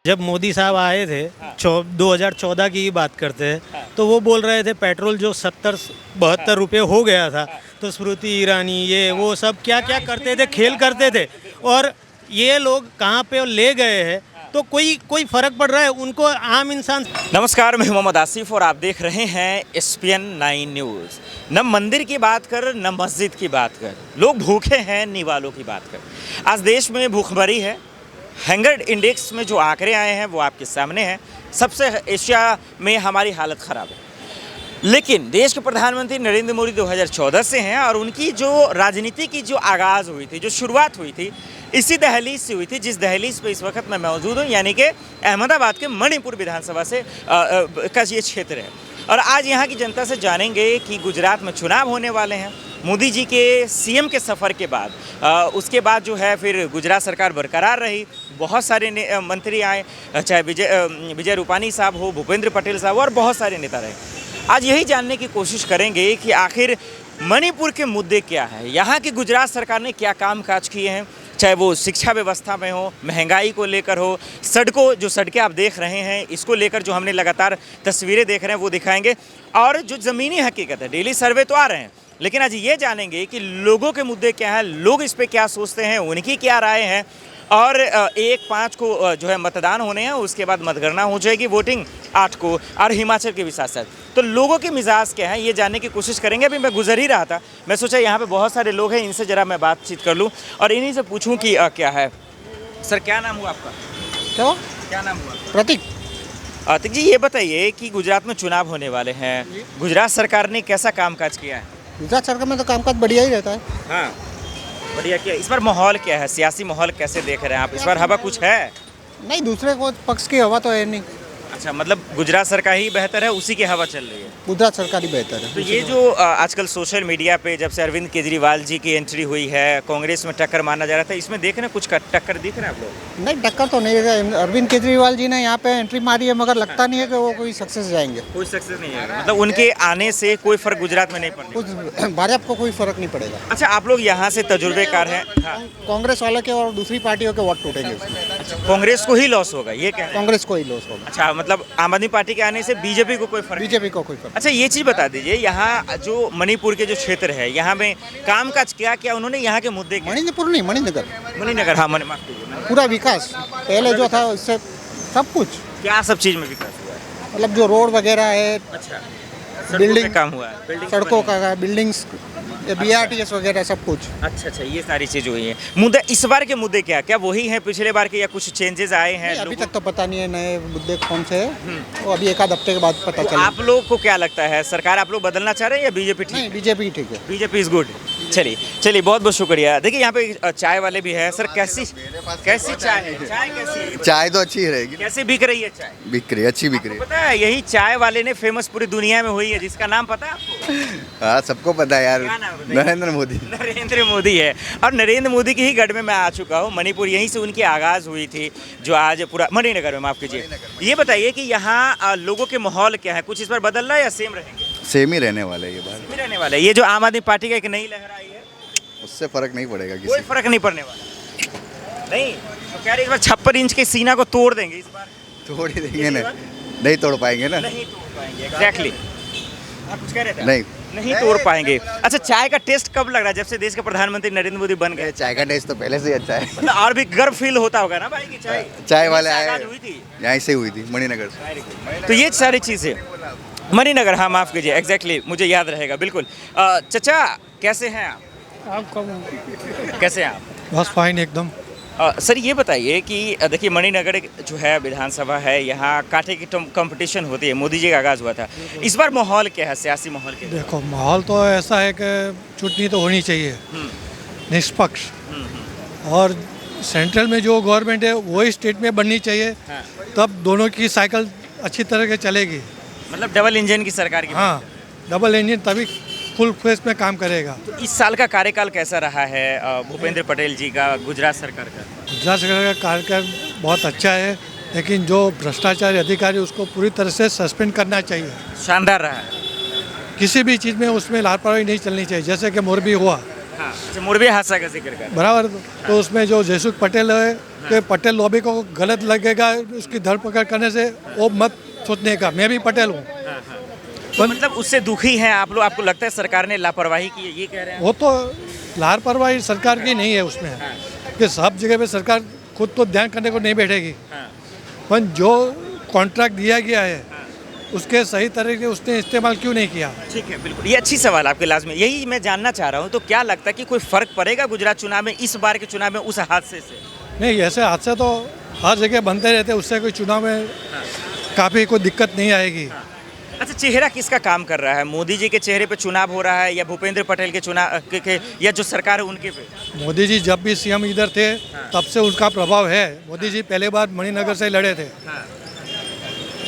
जब मोदी साहब आए थे 2014 की ही बात करते हैं तो वो बोल रहे थे पेट्रोल जो 70-72 रुपये हो गया था तो स्मृति ईरानी ये वो सब क्या क्या करते थे, खेल करते थे। और ये लोग कहाँ पे ले गए हैं तो कोई फर्क पड़ रहा है उनको, आम इंसान। नमस्कार, मैं मोहम्मद आसिफ और आप देख रहे हैं SPN 9 न्यूज़। न मंदिर की बात कर न मस्जिद की बात कर, लोग भूखे हैं निवालों की बात कर। आज देश में भूखमरी है। हंगर इंडेक्स में जो आंकड़े आए हैं वो आपके सामने हैं। सबसे एशिया में हमारी हालत ख़राब है। लेकिन देश के प्रधानमंत्री नरेंद्र मोदी 2014 से हैं और उनकी जो राजनीति की जो आगाज़ हुई थी, जो शुरुआत हुई थी, इसी दहलीज से हुई थी जिस दहलीज पे इस वक्त मैं मौजूद हूँ, यानी कि अहमदाबाद के मणिपुर विधानसभा से का ये क्षेत्र है। और आज यहाँ की जनता से जानेंगे कि गुजरात में चुनाव होने वाले हैं। मोदी जी के CM के सफ़र के बाद उसके बाद जो है फिर गुजरात सरकार बरकरार रही। बहुत सारे मंत्री आए, चाहे विजय रूपानी साहब हो, भूपेंद्र पटेल साहब और बहुत सारे नेता रहे। आज यही जानने की कोशिश करेंगे कि आखिर मणिपुर के मुद्दे क्या हैं, यहाँ की गुजरात सरकार ने क्या काम काज किए हैं, चाहे वो शिक्षा व्यवस्था में हो, महंगाई को लेकर हो, सड़कें आप देख रहे हैं इसको लेकर जो हमने लगातार तस्वीरें देख रहे हैं वो दिखाएंगे। और जो ज़मीनी हकीकत है, डेली सर्वे तो आ रहे हैं, लेकिन आज ये जानेंगे कि लोगों के मुद्दे क्या हैं, लोग इस पे क्या सोचते हैं, उनकी क्या राय है। और 1-5 को जो है मतदान होने हैं, उसके बाद मतगणना हो जाएगी, वोटिंग 8 को, और हिमाचल के भी साथ साथ। तो लोगों के मिजाज क्या है ये जानने की कोशिश करेंगे। अभी मैं गुजर ही रहा था, मैं सोचा यहाँ पे बहुत सारे लोग हैं, इनसे ज़रा मैं बातचीत कर लूँ और इन्हीं से पूछूँ कि क्या है। सर, क्या नाम हुआ आपका? क्या नाम हुआ? प्रतीक। प्रतीक जी, ये बताइए कि गुजरात में चुनाव होने वाले हैं, गुजरात सरकार ने कैसा कामकाज किया है? गुजरात सरकार में तो कामकाज बढ़िया ही रहता है। हाँ, बढ़िया किया। इस बार माहौल क्या है, सियासी माहौल कैसे देख रहे हैं आप? इस बार हवा कुछ है? नहीं, दूसरे को पक्ष की हवा तो है नहीं। अच्छा, मतलब गुजरात सरकार ही बेहतर है, उसी की हवा चल रही है। गुजरात सरकार ही बेहतर है। तो ये जो आजकल सोशल मीडिया पे जब से अरविंद केजरीवाल जी की एंट्री हुई है, कांग्रेस में टक्कर माना जा रहा था, इसमें देख रहे हैं कुछ टक्कर दिख रहा है आप लोग? नहीं, टक्कर तो नहीं है। अरविंद केजरीवाल जी ने यहाँ पे एंट्री मारी है, मगर लगता नहीं है कि वो कोई सक्सेस जाएंगे। कोई सक्सेस नहीं है, मतलब उनके आने से कोई फर्क गुजरात में नहीं पड़ेगा? कुछ भाजपा को कोई फर्क नहीं पड़ेगा। अच्छा, आप लोग यहाँ से तजुर्बेकार हैं। हाँ। कांग्रेस वाले के और दूसरी पार्टियों के वोट टूटेंगे उसमें। अच्छा, कांग्रेस को ही लॉस होगा, ये क्या? कांग्रेस को ही लॉस होगा। अच्छा, मतलब आम आदमी पार्टी के आने से बीजेपी को कोई फर्क? बीजेपी को कोई फर्क। अच्छा, ये चीज़ बता दीजिए, यहाँ जो मणिपुर के जो क्षेत्र है, यहाँ में कामकाज क्या क्या उन्होंने, यहाँ के मुद्दे क्या? मणिपुर नहीं, मणिनगर। हाँ, माफ कीजिए। पूरा विकास पहले जो था उससे सब कुछ। क्या सब चीज़ में विकास हुआ है? मतलब जो रोड वगैरह है, अच्छा, बिल्डिंग काम हुआ है, बिल्डिंग सड़कों का, बिल्डिंग्स, BRTS वगैरह सब कुछ। अच्छा, ये सारी चीज़ हुई है। मुद्दे इस बार के मुद्दे क्या क्या वही हैं पिछले बार के, या कुछ चेंजेस आए हैं? अभी तक तो पता नहीं है नए मुद्दे कौन से हैं, वो अभी एक आध हफ्ते के बाद पता तो चलेगा। आप लोग को क्या लगता है, सरकार आप लोग बदलना चाह रहे हैं या बीजेपी ठीक? नहीं, बीजेपी ठीक है। BJP is good. चलिए बहुत बहुत शुक्रिया। देखिए यहाँ पे चाय वाले भी हैं। सर, कैसी चाय है? चाय कैसी है? चाय तो अच्छी रहेगी। कैसे बिक रही है चाय? बिक रही है, अच्छी बिक रही है। पता है यही चाय वाले ने फेमस पूरी दुनिया में हुई है, जिसका नाम पता है आपको? हाँ, सबको पता है यार, क्या नाम है? नरेंद्र मोदी। नरेंद्र मोदी है। और नरेंद्र मोदी की ही गढ़ में मैं आ चुका हूँ। मणिपुर यहीं से उनकी आगाज़ हुई थी, जो आज पूरा मणिनगर में, माफ़ कीजिए। ये बताइए कि यहाँ लोगों के माहौल क्या है, कुछ इस बार बदल रहा है या सेम रहेंगे? सेम ही रहने वाला है ये बार। सेम ही रहने वाला है। ये जो आम आदमी पार्टी का एक नई लहर आई है, उससे फर्क नहीं पड़ेगा कोई किसी। फर्क नहीं पड़ने वाला। नहीं तो कह रहे इस बार 56 इंच के सीना को तोड़ देंगे इस बार। तोड़ ही देंगे ना, नहीं तोड़ पाएंगे ना। नहीं तोड़ पाएंगे, एग्जैक्टली। आप कुछ कह रहे थे? नहीं तोड़ पाएंगे। अच्छा, चाय का टेस्ट कब लग रहा है जब से देश के प्रधानमंत्री नरेंद्र मोदी बन गए? चाय का टेस्ट तो पहले से ही अच्छा है। मतलब और भी गर्व फील होता होगा ना भाई की चाय वाले से आए, आगाज़ हुई थी, यहाँ से हुई थी, मणिनगर से। तो ये सारी चीज़ें मणिनगर। हाँ, माफ़ कीजिए, एग्जैक्टली, मुझे याद रहेगा बिल्कुल। चाचा, कैसे हैं आप? कैसे हैं आप? बस फाइन एकदम। सर, ये बताइए कि देखिए मणिनगर जो है विधानसभा है, यहाँ कांटे की कंपटीशन होती है, मोदी जी का आगाज़ हुआ था। इस बार माहौल क्या है, सियासी माहौल क्या है? देखो, माहौल तो ऐसा है कि चुटनी तो होनी चाहिए निष्पक्ष, और सेंट्रल में जो गवर्नमेंट है वही स्टेट में बननी चाहिए। हाँ। तब दोनों की साइकिल अच्छी तरह से चलेगी। मतलब डबल इंजन की सरकार की। हाँ, डबल इंजन तभी फुल फेस में काम करेगा। तो इस साल का कार्यकाल कैसा रहा है भूपेंद्र पटेल जी का, गुजरात सरकार का? गुजरात सरकार का कार्यकाल बहुत अच्छा है, लेकिन जो भ्रष्टाचारी अधिकारी उसको पूरी तरह से सस्पेंड करना चाहिए। शानदार रहा है। किसी भी चीज़ में उसमें लापरवाही नहीं चलनी चाहिए, जैसे कि मोरबी हुआ। हाँ, अच्छा, मोरबी हादसा का जिक्र कर। बराबर। तो उसमें जो जयसुख पटेल है कि पटेल लॉबी को गलत लगेगा उसकी धरपकड़ करने से, वो मत सोचने का। मैं भी पटेल हूँ। तो मतलब उससे दुखी हैं आप लोग, आपको लगता है सरकार ने लापरवाही की है, ये कह रहे हैं? वो तो लापरवाही सरकार की नहीं है उसमें, कि सब जगह पे सरकार खुद तो ध्यान करने को नहीं बैठेगी, पर जो कॉन्ट्रैक्ट दिया गया है उसके सही तरीके उसने इस्तेमाल क्यों नहीं किया। ठीक है, बिल्कुल, ये अच्छी सवाल आपके लाजमी, यही मैं जानना चाह रहा हूँ। तो क्या लगता है कि कोई फर्क पड़ेगा गुजरात चुनाव में, इस बार के चुनाव में उस हादसे से? नहीं, ऐसे हादसे तो हर जगह बनते रहते हैं, उससे कोई चुनाव में काफ़ी कोई दिक्कत नहीं आएगी। अच्छा, चेहरा किसका काम कर रहा है? मोदी जी के चेहरे पे चुनाव हो रहा है या भूपेंद्र पटेल के चुनाव के या जो सरकार है उनके पे? मोदी जी जब भी सीएम इधर थे तब से उनका प्रभाव है। मोदी जी पहले बार मणिनगर से लड़े थे।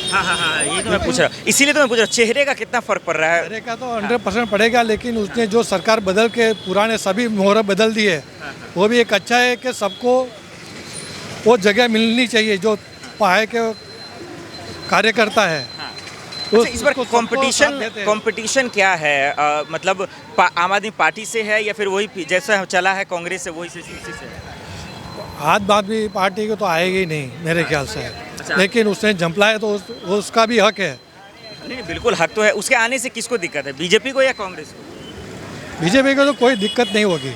हाँ, ये तो मैं पूछ रहा हूँ, इसीलिए तो मैं पूछ रहा हूँ, चेहरे का कितना फर्क पड़ रहा है? चेहरे का तो 100% पड़ेगा, लेकिन उसने जो सरकार बदल के पुराने सभी मोहर बदल दिए, वो भी एक अच्छा है कि सबको वो जगह मिलनी चाहिए जो पाए के कार्यकर्ता है। अच्छा, इस बार कंपटीशन क्या है? मतलब आम आदमी पार्टी से है या फिर वही जैसा चला है कांग्रेस से वही से इसी से है? आम आदमी पार्टी को तो आएगी ही नहीं मेरे ख्याल से। लेकिन उसने जंपला है तो उसका भी हक है। नहीं, बिल्कुल हक तो है। उसके आने से किसको दिक्कत है, बीजेपी को या कांग्रेस को? बीजेपी को तो कोई दिक्कत नहीं होगी।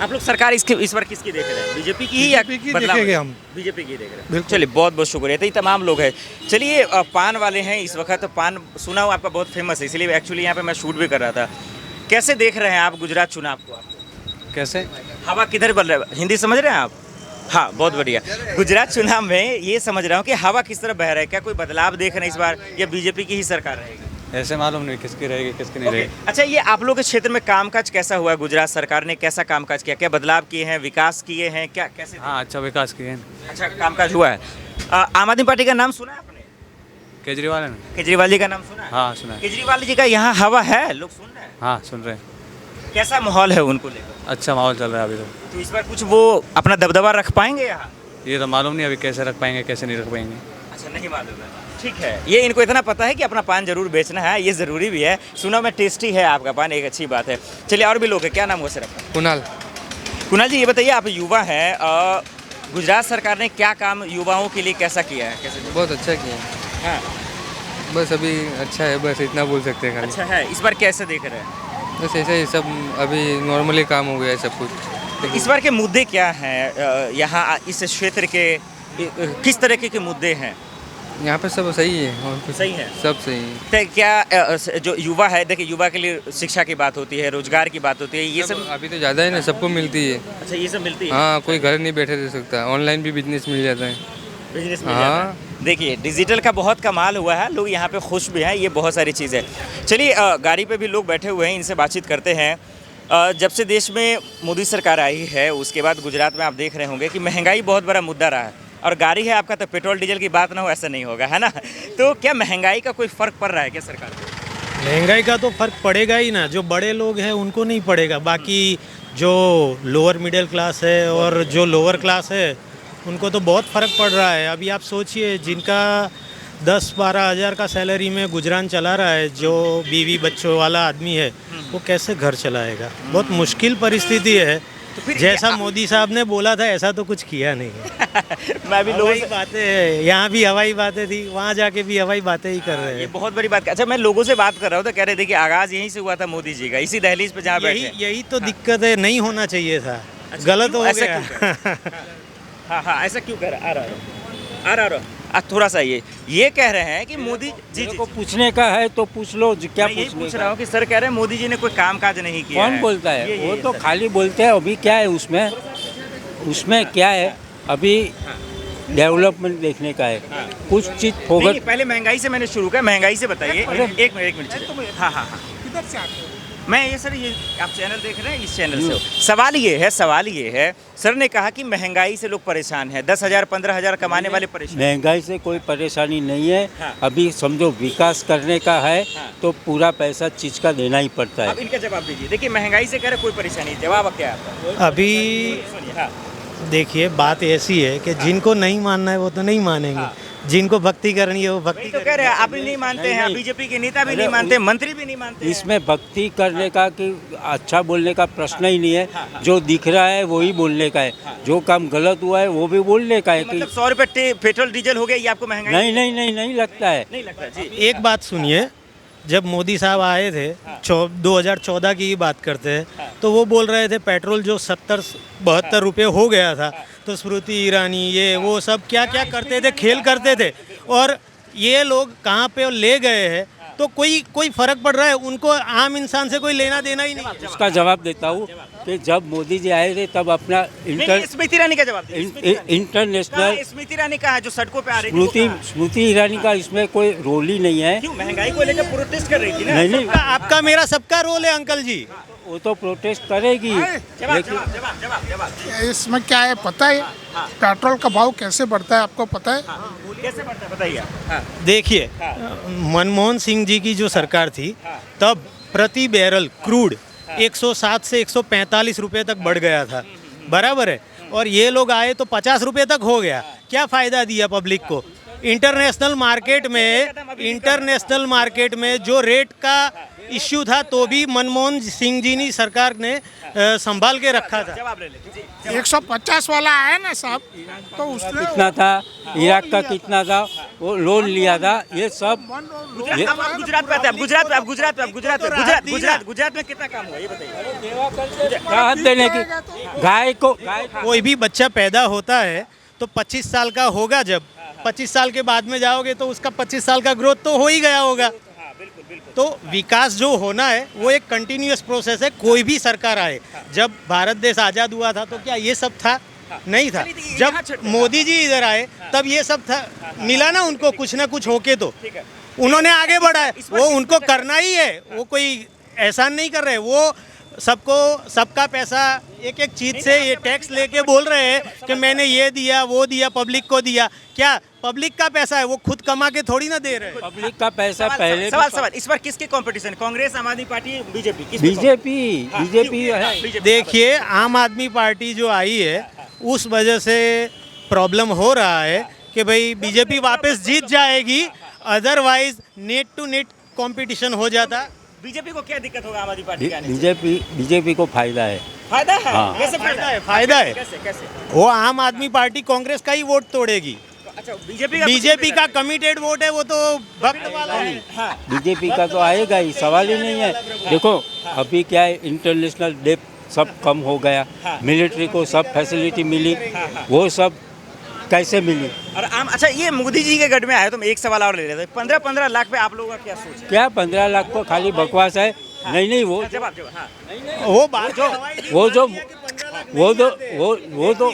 आप लोग सरकार इस बार किसकी देख रहे हैं, बीजेपी की ही या बीजेपी की बदलाव? देखेंगे हम। बीजेपी की देख रहे हैं। बिल्कुल। चलिए, बहुत बहुत शुक्रिया। तो ये तमाम लोग हैं। चलिए, पान वाले हैं इस वक्त। पान सुना हो आपका बहुत फेमस है, इसलिए एक्चुअली यहाँ पे मैं शूट भी कर रहा था। कैसे देख रहे हैं आप गुजरात चुनाव को? कैसे? हवा किधर बल रहा है? हिंदी समझ रहे हैं आप? हाँ, बहुत बढ़िया। गुजरात चुनाव में ये समझ रहा हूँ कि हवा किस तरह बह रहा है, क्या कोई बदलाव देख रहे हैं इस बार या बीजेपी की ही सरकार रहेगी? ऐसे मालूम नहीं किसकी रहेगी किसकी नहीं रहेगी। अच्छा, ये आप लोगों के क्षेत्र में कामकाज कैसा हुआ है? गुजरात सरकार ने कैसा कामकाज किया? क्या बदलाव किए हैं, विकास किए हैं, क्या कैसे? हाँ, अच्छा विकास किए हैं। अच्छा कामकाज हुआ है। आम आदमी पार्टी का नाम सुना है आपने? केजरीवाल है ना? केजरीवाल जी का नाम सुना है? हाँ, सुना है। केजरीवाल जी का यहाँ हवा है, लोग सुन रहे हैं? हाँ, सुन रहे हैं। कैसा माहौल है उनको लेकर? अच्छा माहौल चल रहा है अभी तो इस बार कुछ वो अपना दबदबा रख पाएंगे यहाँ? तो। ये तो मालूम नहीं अभी कैसे रख पाएंगे कैसे नहीं रख पाएंगे। अच्छा, नहीं मालूम है। ठीक है, ये इनको इतना पता है कि अपना पान जरूर बेचना है, ये ज़रूरी भी है। सुना मैं टेस्टी है आपका पान, एक अच्छी बात है। चलिए, और भी लोग हैं। क्या नाम हुआ सर आपका? कुणाल। कुणाल जी, ये बताइए, आप युवा हैं, गुजरात सरकार ने क्या काम युवाओं के लिए कैसा किया है, कैसे? बहुत अच्छा किया है। हाँ, बस अभी अच्छा है, बस इतना बोल सकते हैं खाली। अच्छा है। इस बार कैसे देख रहे हैं? बस ऐसा ही सब अभी नॉर्मली काम हो गया है सब कुछ। तो इस बार के मुद्दे क्या हैं यहाँ इस क्षेत्र के? किस तरीके के मुद्दे हैं यहाँ पे? सब सही है और कुछ सही है? सब सही है। तो क्या जो युवा है, देखिए, युवा के लिए शिक्षा की बात होती है, रोजगार की बात होती है, ये सब। अभी तो ज़्यादा है ना, सबको मिलती है। अच्छा, ये सब मिलती है? हाँ, कोई घर नहीं बैठे रह सकता, ऑनलाइन भी बिजनेस मिल जाता है। बिजनेस में जाता है। देखिए, डिजिटल का बहुत कमाल हुआ है, लोग यहाँ पे खुश भी हैं, ये बहुत सारी चीज़ें। चलिए, गाड़ी पे भी लोग बैठे हुए हैं, इनसे बातचीत करते हैं। जब से देश में मोदी सरकार आई है उसके बाद गुजरात में आप देख रहे होंगे कि महंगाई बहुत बड़ा मुद्दा रहा है। और गाड़ी है आपका, तो पेट्रोल डीजल की बात ना हो ऐसा नहीं होगा, है ना? तो क्या महंगाई का कोई फ़र्क पड़ रहा है क्या सरकार को? महंगाई का तो फर्क पड़ेगा ही ना, जो बड़े लोग हैं उनको नहीं पड़ेगा, बाकी जो लोअर मिडिल क्लास है और जो लोअर क्लास है उनको तो बहुत फ़र्क पड़ रहा है। अभी आप सोचिए, जिनका 10-12 हज़ार का सैलरी में गुजरान चला रहा है, जो बीवी बच्चों वाला आदमी है, वो कैसे घर चलाएगा? बहुत मुश्किल परिस्थिति है। तो जैसा मोदी साहब ने बोला था ऐसा तो कुछ किया नहीं है। मैं भी लोगों हवाई से बातें हैं, यहाँ भी हवाई बातें थी, वहाँ जाके भी हवाई बातें ही कर रहे ये हैं। बहुत बड़ी बात। अच्छा, मैं लोगों से बात कर रहा हूँ तो कह रहे थे कि आगाज़ यहीं से हुआ था मोदी जी का, इसी दहलीज पे जहाँ बैठे। यही तो दिक्कत है, नहीं होना चाहिए था, गलत हो ऐसा गया। क्यों? हाँ, ऐसा क्यों कर आ रहा थोड़ा सा ये कह रहे हैं कि मोदी जी को पूछने का है तो पूछ लो, क्या मैं यही पूछने पूछ का रहा हूँ कि सर कह रहे हैं मोदी जी ने कोई काम काज नहीं किया कौन है। बोलता है? ये वो तो सर। खाली बोलते हैं। अभी क्या है उसमें क्या है? अभी डेवलपमेंट देखने का है, कुछ चीज़ फोकस। नहीं, पहले महंगाई से मैंने शुरू किया, महंगाई से बताइए। एक मिनट। हाँ। मैं ये सर, ये आप चैनल देख रहे हैं, इस चैनल से सवाल ये है सर ने कहा कि महंगाई से लोग परेशान हैं, 10,000 15,000 कमाने वाले परेशान। महंगाई से कोई परेशानी नहीं है। हाँ। अभी समझो विकास करने का है हाँ। तो पूरा पैसा चीज़ का देना ही पड़ता अब है। इनका जवाब दीजिए। देखिए, महंगाई से कह रहे कोई परेशानी, जवाब क्या है आपका? अभी सुनिए। हाँ, देखिए, बात ऐसी है कि जिनको नहीं मानना है वो तो नहीं मानेंगे, जिनको भक्ति करनी है वो भक्ति तो कह रहे हैं आप भी नहीं मानते हैं, नहीं। बीजेपी के नेता भी नहीं मानते, मंत्री भी नहीं मानते हैं। इसमें भक्ति करने का कि अच्छा बोलने का प्रश्न ही नहीं है। जो दिख रहा है वही बोलने का है, जो काम गलत हुआ है वो भी बोलने का है कि मतलब 100 रुपए पेट्रोल डीजल हो गया, ये आपको महंगाई नहीं नहीं नहीं नहीं लगता है। नहीं लगता जी। एक बात सुनिए, जब मोदी साहब आए थे 2014 की ही बात करते हैं, तो वो बोल रहे थे पेट्रोल जो 70-72 रुपये हो गया था, तो स्मृति ईरानी ये वो सब क्या क्या करते थे, खेल करते थे, और ये लोग कहाँ पे ले गए हैं, तो कोई फर्क पड़ रहा है उनको? आम इंसान से कोई लेना देना ही नहीं है। उसका जवाब देता हूँ कि जब मोदी जी आए थे तब अपना नहीं, स्मृति ईरानी का जवाब दीजिए। इंटरनेशनल स्मृति ईरानी का है जो सड़कों पे आ रही थी, स्मृति ईरानी का इसमें कोई रोल ही नहीं है। क्यों महंगाई को लेकर प्रोटेस्ट कर रही थी ना? नहीं नहीं, आपका मेरा सबका रोल है अंकल जी। वो तो प्रोटेस्ट करेगी, जवाब लेकिन जवाब जवाब जवाब जवाब इसमें क्या है पता है? पेट्रोल का भाव कैसे बढ़ता है आपको पता है? कैसे बढ़ता है बताइए। देखिए, मनमोहन सिंह जी की जो सरकार थी तब प्रति बैरल क्रूड 107 से 145 रुपए तक बढ़ गया था, बराबर है, और ये लोग आए तो 50 रुपए तक हो गया। क्या फ़ायदा दिया पब्लिक को? इंटरनेशनल मार्केट में जो रेट का इश्यू था तो भी मनमोहन सिंह जी ने सरकार ने संभाल के रखा था। जवाब ले ले। 150 वाला आया ना साहब, तो उसने कितना था, इराक का कितना था, वो लोन लिया था, ये सब आप गुजरात पे आते हैं, गुजरात में कितना काम हुआ ये बताइए। राहत देने की। गाय को कोई भी बच्चा पैदा होता है तो 25 साल का होगा, जब 25 साल के बाद में जाओगे तो उसका 25 साल का ग्रोथ तो हो ही गया होगा। तो विकास जो होना है वो एक कंटिन्यूअस प्रोसेस है, कोई भी सरकार आए। जब भारत देश आज़ाद हुआ था तो क्या ये सब था? नहीं था। जब मोदी जी इधर आए तब ये सब था, मिला ना उनको कुछ ना कुछ होके, तो उन्होंने आगे बढ़ा है। वो उनको करना ही है, वो कोई एहसान नहीं कर रहे। वो सबका पैसा एक एक चीज से ये टैक्स लेके बोल रहे हैं कि मैंने ये दिया वो दिया, पब्लिक को दिया। क्या पब्लिक का पैसा है? वो खुद कमा के थोड़ी ना दे रहे हैं। पब्लिक का पैसा पहले सवाल इस बार किसके कंपटीशन? कांग्रेस, आम आदमी पार्टी, बीजेपी? बीजेपी है। देखिए, आम आदमी पार्टी जो आई है उस वजह से प्रॉब्लम हो रहा है कि भाई बीजेपी वापस जीत जाएगी, otherwise net to net competition हो जाता। बीजेपी को क्या दिक्कत होगा आम आदमी पार्टी के आने से? बीजेपी को फायदा है। फायदा है? हाँ। कैसे फायदा है? फायदा है। कैसे? वो आम आदमी पार्टी कांग्रेस का ही वोट तोड़ेगी। अच्छा, बीजेपी का कमिटेड वोट है, वो तो भक्त वाला है। हाँ। बीजेपी का तो आएगा ही, सवाल ही नहीं है। देखो अभी क्या है, इंटरनेशनल डेट सब कम हो गया, मिलिट्री को सब फैसिलिटी मिली, वो सब कैसे मिली? और अच्छा, ये मोदी जी के गढ़ में आए तो मैं एक सवाल और ले लेता हूँ। 15-15 लाख पे आप लोगों का क्या सोच है? क्या 15 लाख को खाली बकवास है? नहीं वो जवाब। हाँ। वो बात वो तो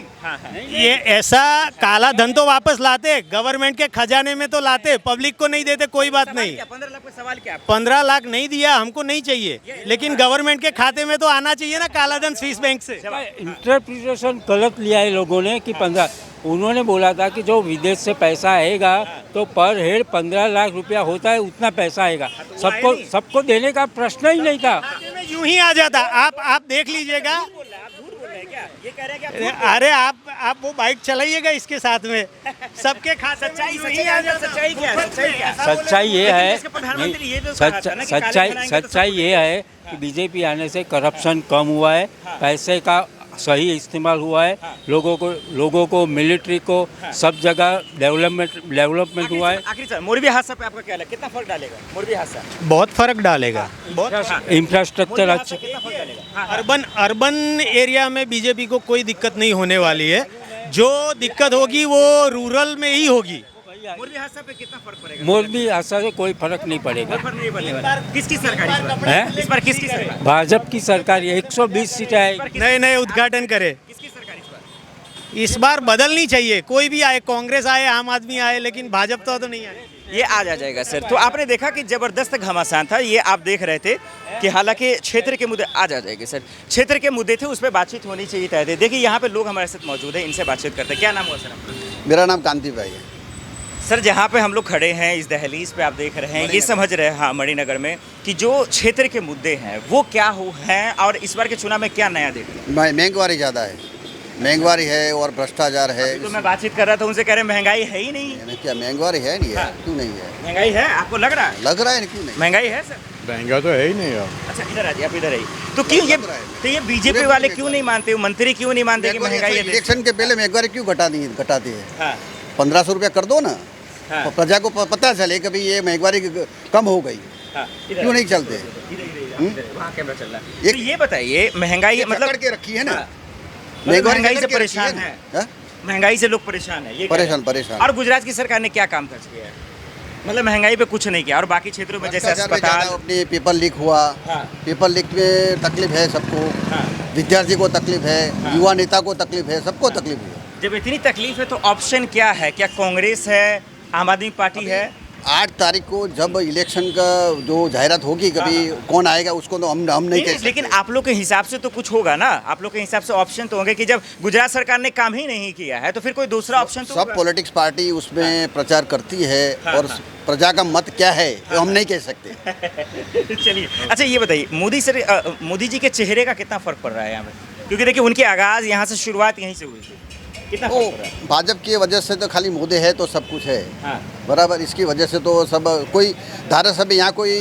ये ऐसा काला धन तो वापस लाते, गवर्नमेंट के खजाने में तो लाते, पब्लिक को नहीं देते। कोई बात नहीं। 15 लाख पे सवाल क्या? 15 लाख नहीं दिया, हमको नहीं चाहिए, लेकिन गवर्नमेंट के खाते में तो आना चाहिए ना काला धन स्विस बैंक से। इंटरप्रिटेशन गलत लिया है लोगों ने कि 15। उन्होंने बोला था कि जो विदेश से पैसा आएगा तो पर हेड 15 लाख रुपया होता है, उतना पैसा आएगा। सबको देने का प्रश्न ही नहीं था। यूं ही आ जाता। आप देख लीजिएगा। ये कह रहे हैं कि अरे आप वो बाइक चलाइएगा इसके साथ में, सबके खाते सच्चाई क्या है? सच्चाई ये है, प्रधानमंत्री ये जो कहा था ना कि काले धन आएंगे तो सच्चाई ये है कि बीजेपी आने से करप्शन कम हुआ है, पैसे का सही इस्तेमाल हुआ है, लोगों को मिलिट्री को सब जगह डेवलपमेंट हुआ है। आखिरी सर, मोरबी हादसा पे आपका क्या लगता है, कितना फर्क डालेगा मोरबी हादसा? बहुत फर्क डालेगा। इंफ्रास्ट्रक्चर अच्छा। अर्बन एरिया में बीजेपी को कोई दिक्कत नहीं होने वाली है। जो दिक्कत होगी वो रूरल में ही होगी। मोरबी हादसा पे कितना फर्क पड़ेगा? मोरबी हादसा से कोई फर्क नहीं पड़ेगा। किसकी सरकार है? इस बार किसकी सरकार? भाजपा की सरकार 120 सीटें आएगी। नए उद्घाटन करे। किसकी सरकार इस बार? इस बार बदलनी चाहिए, कोई भी आए, कांग्रेस आए, आम आदमी आए, लेकिन भाजपा तो नहीं आए। ये आज आ जाएगा सर। तो आपने देखा कि जबरदस्त घमासान था, ये आप देख रहे थे कि हालांकि क्षेत्र के मुद्दे आज आ जाएंगे सर। क्षेत्र के मुद्दे थे, उस पर बातचीत होनी चाहिए तय थे। देखिए यहाँ पे लोग हमारे साथ मौजूद हैं, इनसे बातचीत करते हैं। क्या नाम हुआ सर आपका? मेरा नाम कांति भाई है। सर, जहाँ पे हम लोग खड़े हैं इस दहलीज पे आप देख रहे हैं, ये समझ रहे हैं, हाँ, मणिनगर में, कि जो क्षेत्र के मुद्दे हैं वो क्या हैं और इस बार के चुनाव में क्या नया देख रहे हैं? महंगाई ज़्यादा है, महंगाई है और भ्रष्टाचार है। तो मैं बातचीत कर रहा था उनसे, कह रहे महंगाई है ही नहीं। यानी क्या महंगाई है नहीं है? क्यों नहीं है? महंगाई है, आपको लग रहा है? लग रहा है क्यों नहीं? महंगाई है सर? महंगा तो है ही नहीं यार। अच्छा इधर आ जाइए, आप इधर आइए। तो क्यों ये, तो ये बीजेपी वाले क्यों नहीं मानते, मंत्री क्यों नहीं मानते कि महंगाई है? इलेक्शन के पहले महंगाई क्यों घटाती है? हाँ 1500 रुपया कर दो ना, हाँ। तो प्रजा को पता चले कि भाई ये महंगाई कम हो गई। हाँ, इधर क्यों नहीं चलते? वहाँ कैमरा चल रहा है। तो ये बताइए महंगाई मतलब पकड़ के रखी है ना, हाँ। महंगाई से परेशान है, हाँ? महंगाई से लोग परेशान है, ये परेशान। और गुजरात की सरकार ने क्या काम खर्च किया है? मतलब महंगाई पे कुछ नहीं किया, और बाकी क्षेत्रों में जैसे अस्पताल, अपने पेपर लीक हुआ, हाँ। पेपर लीक में तकलीफ है सबको, हाँ। विद्यार्थी को तकलीफ है, युवा नेता को तकलीफ है, सबको तकलीफ है। जब इतनी तकलीफ है तो ऑप्शन क्या है? क्या कांग्रेस है, आम आदमी पार्टी है? 8 तारीख को जब इलेक्शन का जो जाहिरात होगी कभी कौन आएगा उसको तो हम नहीं कह सकते। लेकिन आप लोग के हिसाब से तो कुछ होगा ना, आप लोग के हिसाब से ऑप्शन तो होंगे कि जब गुजरात सरकार ने काम ही नहीं किया है तो फिर कोई दूसरा ऑप्शन तो सब होगा। पॉलिटिक्स पार्टी उसमें प्रचार करती है और प्रजा का मत क्या है वो हम नहीं कह सकते। चलिए अच्छा ये बताइए मोदी जी के चेहरे का कितना फर्क पड़ रहा है यहाँ पे? क्योंकि देखिए उनकी आगाज यहाँ से शुरुआत यहीं से हुई थी, कितना वो फर्क पड़ रहा है? भाजपा की वजह से तो खाली मोदी है तो सब कुछ है हाँ। बराबर, इसकी वजह से तो सब कोई धारासभा यहाँ कोई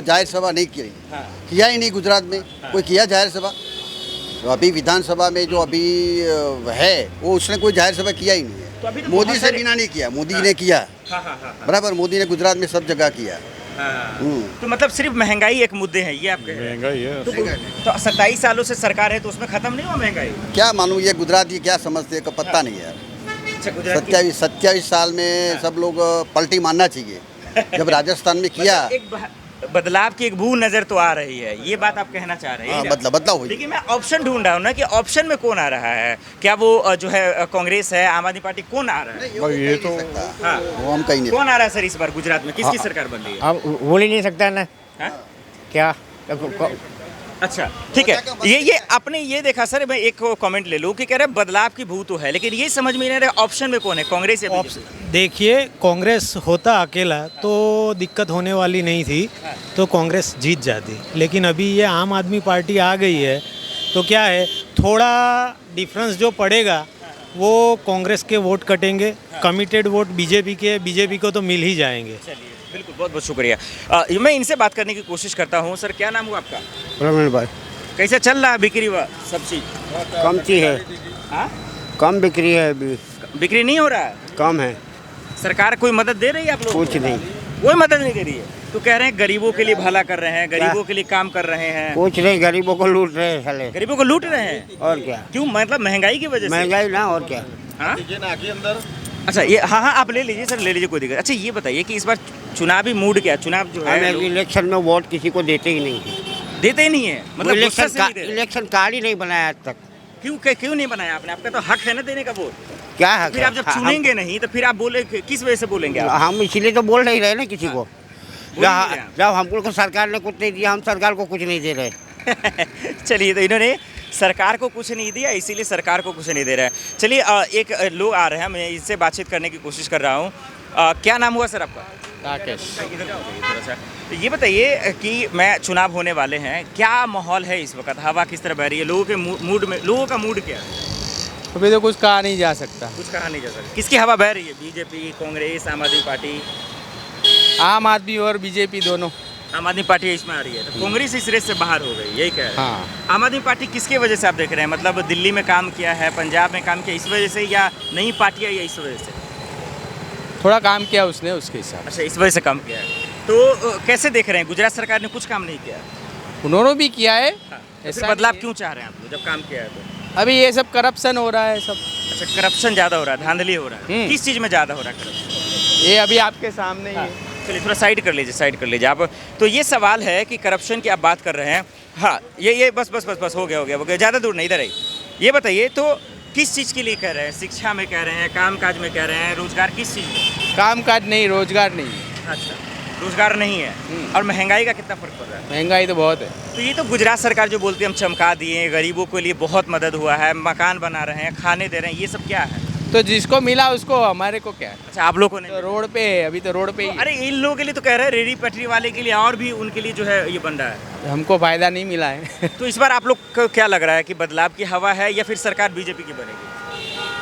जाहिर सभा नहीं की, हाँ। किया ही नहीं गुजरात में कोई किया जाहिर सभा। तो अभी विधानसभा में जो अभी है वो उसने कोई जाहिर सभा किया ही नहीं तो अभी है। तो मोदी बहुत से सारे- बिना नहीं किया, मोदी ने किया बराबर, मोदी ने गुजरात में सब जगह किया। तो मतलब सिर्फ महंगाई एक मुद्दे हैं ये आपके? महंगाई है। तो 27 सालों से सरकार है तो उसमें खत्म नहीं हुआ महंगाई? क्या मालूम ये गुजराती क्या समझते हैं पता नहीं यार। अच्छा गुजरात की- 27 साल में सब लोग पलटी मारना चाहिए। जब राजस्थान में किया एक बदलाव की एक बू नजर तो आ रही है, ये बात आप कहना चाह रहे हैं? बदलाव हुई। देखिए मैं ऑप्शन ढूंढ रहा हूँ ना कि ऑप्शन में कौन आ रहा है, क्या वो जो है कांग्रेस है, आम आदमी पार्टी, कौन आ रहा है? ये तो हाँ। वो हम कहीं नहीं। कौन आ रहा है सर इस बार गुजरात में, किसकी सरकार बन रही है? अब बोल ही नहीं सकता ना हाँ? क्या। अच्छा ठीक है, ये आपने ये देखा सर, मैं एक कमेंट ले लूँ कि कह रहे हैं बदलाव की भू तो है, लेकिन ये समझ में नहीं रहा ऑप्शन में कौन है, कांग्रेस या बीजेपी? देखिए कांग्रेस होता अकेला तो दिक्कत होने वाली नहीं थी, तो कांग्रेस जीत जाती। लेकिन अभी ये आम आदमी पार्टी आ गई है तो क्या है, थोड़ा डिफरेंस जो पड़ेगा वो कांग्रेस के वोट कटेंगे, कमिटेड वोट बीजेपी को तो मिल ही जाएंगे। चलिए बिल्कुल, बहुत बहुत शुक्रिया। मैं इनसे बात करने की कोशिश करता हूँ। सर क्या नाम हुआ आपका? रमन भाई कैसे चल रहा है बिक्री व सब चीज? कम चीज है, हाँ? कम बिक्री है अभी, बिक्री नहीं हो रहा है? कम है, सरकार कोई मदद दे रही है आप लोग? कुछ नहीं, कोई मदद नहीं दे रही है। तो कह रहे हैं गरीबों के लिए भला कर रहे हैं, गरीबों के लिए काम कर रहे हैं। कुछ नहीं, गरीबों को लूट रहे हैं साले। गरीबों को लूट रहे हैं? और क्या, क्यों, मतलब महंगाई की वजह से? महंगाई ना, और क्या। हाँ? अच्छा ये हाँ आप ले लीजिए सर, ले लीजिए, कोई दिक्कत। अच्छा ये बताइए कि इस बार चुनावी मूड क्या, चुनाव जो है हम इलेक्शन में वोट किसी को देते ही नहीं है, देते ही नहीं है, मतलब गुस्सा से नहीं दे रहे? इलेक्शन कार्ड ही नहीं बनाया आज तक। क्यों नहीं बनाया आपने? आपका तो हक है ना देने का वोट। क्या है, फिर आप जब चुनेंगे नहीं तो फिर आप बोले किस वजह से बोलेंगे आप? हम इसीलिए तो बोल नहीं रहे ना किसी को। बोल नहीं रहे आप। जब हमको को सरकार ने कुछ नहीं दिया, हम सरकार को कुछ नहीं दे रहे। चलिए, तो इन्होंने सरकार को कुछ नहीं दिया इसीलिए सरकार को कुछ नहीं दे रहा है। चलिए एक लोग आ रहे हैं, मैं इनसे बातचीत करने की कोशिश कर रहा हूँ। क्या नाम हुआ सर आपका? राकेश। इधर आओ थोड़ा सा। तो ये बताइए कि मैं चुनाव होने वाले हैं, क्या माहौल है इस वक्त, हवा किस तरह बह रही है, लोगों के मूड में, लोगों का मूड क्या है? अभी तो कुछ कहा नहीं जा सकता। कुछ कहा नहीं जा सकता। किसकी हवा बह रही है? बीजेपी, कांग्रेस, आम आदमी पार्टी? आम आदमी और बीजेपी दोनों। आम आदमी पार्टी इसमें आ रही है, तो कांग्रेस इस रेस से बाहर हो गई, यही कह रहे हैं? हाँ। आम आदमी पार्टी किसके वजह से आप देख रहे हैं, मतलब दिल्ली में काम किया है, पंजाब में काम किया, इस वजह से, या नई पार्टी आई है इस वजह से? थोड़ा काम किया उसने, उसके हिसाब अच्छा इस वजह से काम किया है। तो कैसे देख रहे हैं, गुजरात सरकार ने कुछ काम नहीं किया? से उन्होंने भी किया है। तो ऐसा फिर बदलाव नहीं है। क्यों चाह रहे हैं आप लोग जब काम किया है तो? अभी ये सब करप्शन हो रहा है सब। अच्छा करप्शन ज़्यादा हो रहा है, धांधली हो रहा है, किस चीज़ में ज़्यादा हो रहा है करप्शन? ये अभी आपके सामने ही है। चलिए थोड़ा साइड कर लीजिए आप। तो ये सवाल है कि करप्शन की आप बात कर रहे हैं। हाँ ये बस हो गया ज़्यादा दूर नहीं, इधर ही। ये बताइए तो किस चीज़ के लिए कह रहे हैं, शिक्षा में कह रहे हैं, काम काज में कह रहे हैं, रोजगार किस चीज़ में? काम काज नहीं, रोजगार नहीं है। अच्छा रोजगार नहीं है। और महंगाई का कितना फर्क पड़ रहा है? महंगाई तो बहुत है। तो ये तो गुजरात सरकार जो बोलती है हम चमका दिए, गरीबों के लिए बहुत मदद हुआ है, मकान बना रहे हैं, खाने दे रहे हैं, ये सब क्या है? तो जिसको मिला उसको, हमारे को क्या है। अच्छा, आप लोगों ने तो रोड पे है, अभी तो रोड पे ही है। अरे इन लोगों के लिए तो कह रहे हैं, रेडी पटरी वाले के लिए और भी उनके लिए जो है ये बन रहा है। हमको फायदा नहीं मिला है। तो इस बार आप लोग को क्या लग रहा है कि बदलाव की हवा है या फिर सरकार बीजेपी की बनेगी?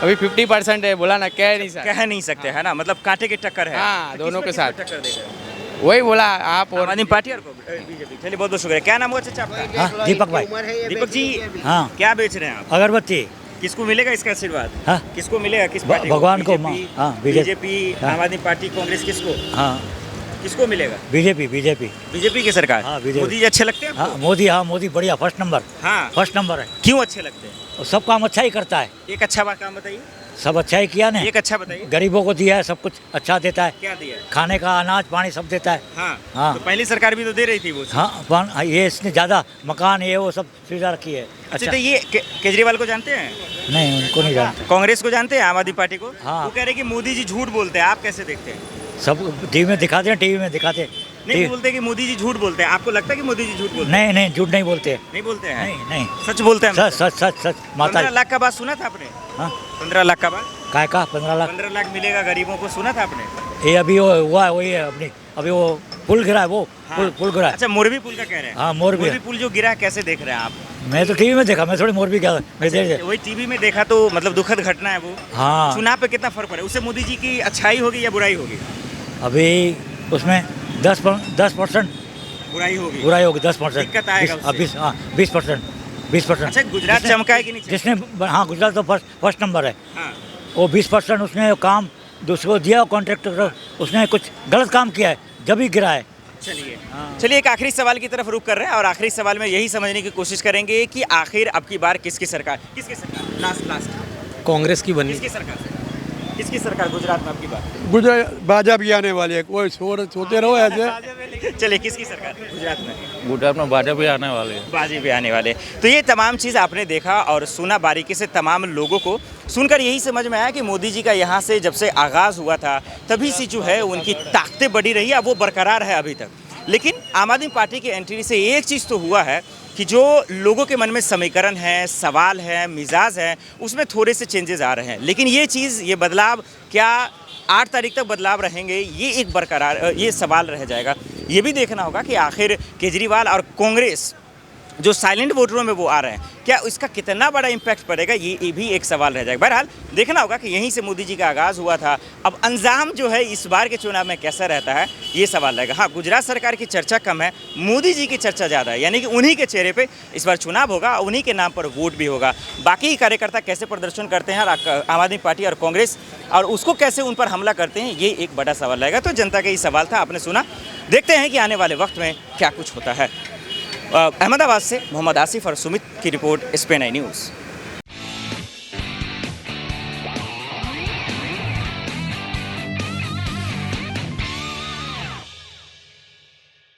अभी 50% है, बोला ना, कह नहीं सकते। कह नहीं सकते है ना, मतलब कांटे की टक्कर है। हाँ, तो दोनों किस के पर साथ। टक्कर देगा? वही बोला आप आम और आदमी पार्टी और बीजेपी। चलिए बहुत बहुत शुक्रिया। क्या नाम हुआ चाचा आपका? हाँ, दीपक भाई। दीपक जी, हाँ, क्या बेच रहे हैं आप? अगरबत्ती। किसको मिलेगा इसका आशीर्वाद? हाँ, किसको मिलेगा? किस पार्टी भगवान को। बीजेपी, हाँ, बीजेपी, हाँ। आम आदमी पार्टी, कांग्रेस, किसको हाँ, किसको मिलेगा? बीजेपी। बीजेपी की सरकार। हाँ, बीजेपी। मोदी जी अच्छे लगते हैं हाँ, आपको? मोदी। हाँ, मोदी बढ़िया, फर्स्ट नंबर। हाँ, फर्स्ट नंबर है। क्यों अच्छे लगते हैं? और सब काम अच्छा ही करता है। एक अच्छा काम बताइए। सब अच्छा ही किया ने। एक अच्छा बताइए। गरीबों को दिया है, सब कुछ अच्छा देता है। क्या दिया? खाने का, अनाज पानी सब देता है। हाँ, हाँ। तो पहली सरकार भी तो दे रही थी वो। हाँ, ये इसने ज़्यादा मकान ये वो सब सुविधा रखी है। अच्छा, तो ये केजरीवाल को जानते हैं? नहीं, उनको नहीं जानते। कांग्रेस को जानते हैं, आम आदमी पार्टी को? हाँ। वो कह रहे कि मोदी जी झूठ बोलते हैं, आप कैसे देखते हैं? सब टीवी में दिखाते हैं, टीवी में दिखाते हैं। नहीं बोलते कि मोदी जी झूठ बोलते हैं, आपको लगता है कि मोदी जी झूठ बोलते हैं? नहीं नहीं, झूठ नहीं बोलते। नहीं बोलते हैं? नहीं, सच बोलते हैं? सच सच सच सच। माता 15 लाख का बात सुना था आपने? हाँ, 15 लाख का बात? काय का 15 लाख? 15 लाख मिलेगा गरीबों को, सुना था आपने? ये अभी वो हुआ है, वही है अपनी। अभी वो पुल गिरा है, वो हाँ। पुल गिरा है। अच्छा, मोरबी पुल का कह रहे हैं? हाँ, मोरबी पुल जो गिरा है, कैसे देख रहे हैं आप? मैं तो टीवी में देखा, मैं थोड़ी मोरबी क्या वही टीवी में देखा, तो मतलब दुखद घटना है वो। हाँ, चुनाव पे कितना फर्क पड़े, उससे मोदी जी की अच्छाई होगी या बुराई होगी? अभी उसमें 10% बुराई होगी। बुराई होगी। 10% दिक्कत आएगा उससे। 20%। अच्छा, गुजरात चमका है कि नहीं? जिसने, हाँ, गुजरात तो फर्स्ट नंबर है। हाँ। वो 20% उसने काम दूसरे को दिया, कॉन्ट्रैक्टर उसने कुछ गलत काम किया है, जब ही गिरा है। चलिए एक आखिरी सवाल की तरफ रुख कर रहे हैं और आखिरी सवाल में यही समझने की कोशिश करेंगे कि आखिर अब की बार किसकी सरकार? लास्ट कांग्रेस की बननी। किसकी सरकार गुजरात में अब की बार? गुजरात भाजपा भी आने वाली है, कोई सोते रहो ऐसे। चलिए, किसकी सरकार गुजरात में? गुजरात में भाजपा भी आने वाले हैं। बाजी भी आने वाले। तो ये तमाम चीज़ आपने देखा और सुना बारीकी से। तमाम लोगों को सुनकर यही समझ में आया कि मोदी जी का यहाँ से जब से आगाज़ हुआ था तभी से जो है उनकी ताकतें बढ़ी रही है, वो बरकरार है अभी तक। लेकिन आम आदमी पार्टी की एंट्री से एक चीज़ तो हुआ है कि जो लोगों के मन में समीकरण है, सवाल है, मिजाज है, उसमें थोड़े से चेंजेस आ रहे हैं। लेकिन ये चीज़, ये बदलाव क्या 8 तारीख तक बदलाव रहेंगे, ये एक बरकरार ये सवाल रह जाएगा। ये भी देखना होगा कि आखिर केजरीवाल और कांग्रेस जो साइलेंट वोटरों में वो आ रहे हैं, क्या इसका कितना बड़ा इम्पैक्ट पड़ेगा, ये भी एक सवाल रह जाएगा। बहरहाल देखना होगा कि यहीं से मोदी जी का आगाज़ हुआ था। अब अंजाम जो है इस बार के चुनाव में कैसा रहता है, ये सवाल रहेगा। हाँ, गुजरात सरकार की चर्चा कम है, मोदी जी की चर्चा ज़्यादा है, यानी कि उन्हीं के चेहरे पे इस बार चुनाव होगा, उन्हीं के नाम पर वोट भी होगा। बाकी कार्यकर्ता कैसे प्रदर्शन करते हैं और आम आदमी पार्टी और कांग्रेस और उसको कैसे उन पर हमला करते हैं, ये एक बड़ा सवाल रहेगा। तो जनता का ये सवाल था, आपने सुना। देखते हैं कि आने वाले वक्त में क्या कुछ होता है। अहमदाबाद से मोहम्मद आसिफ और सुमित की रिपोर्ट, SPN न्यूज़।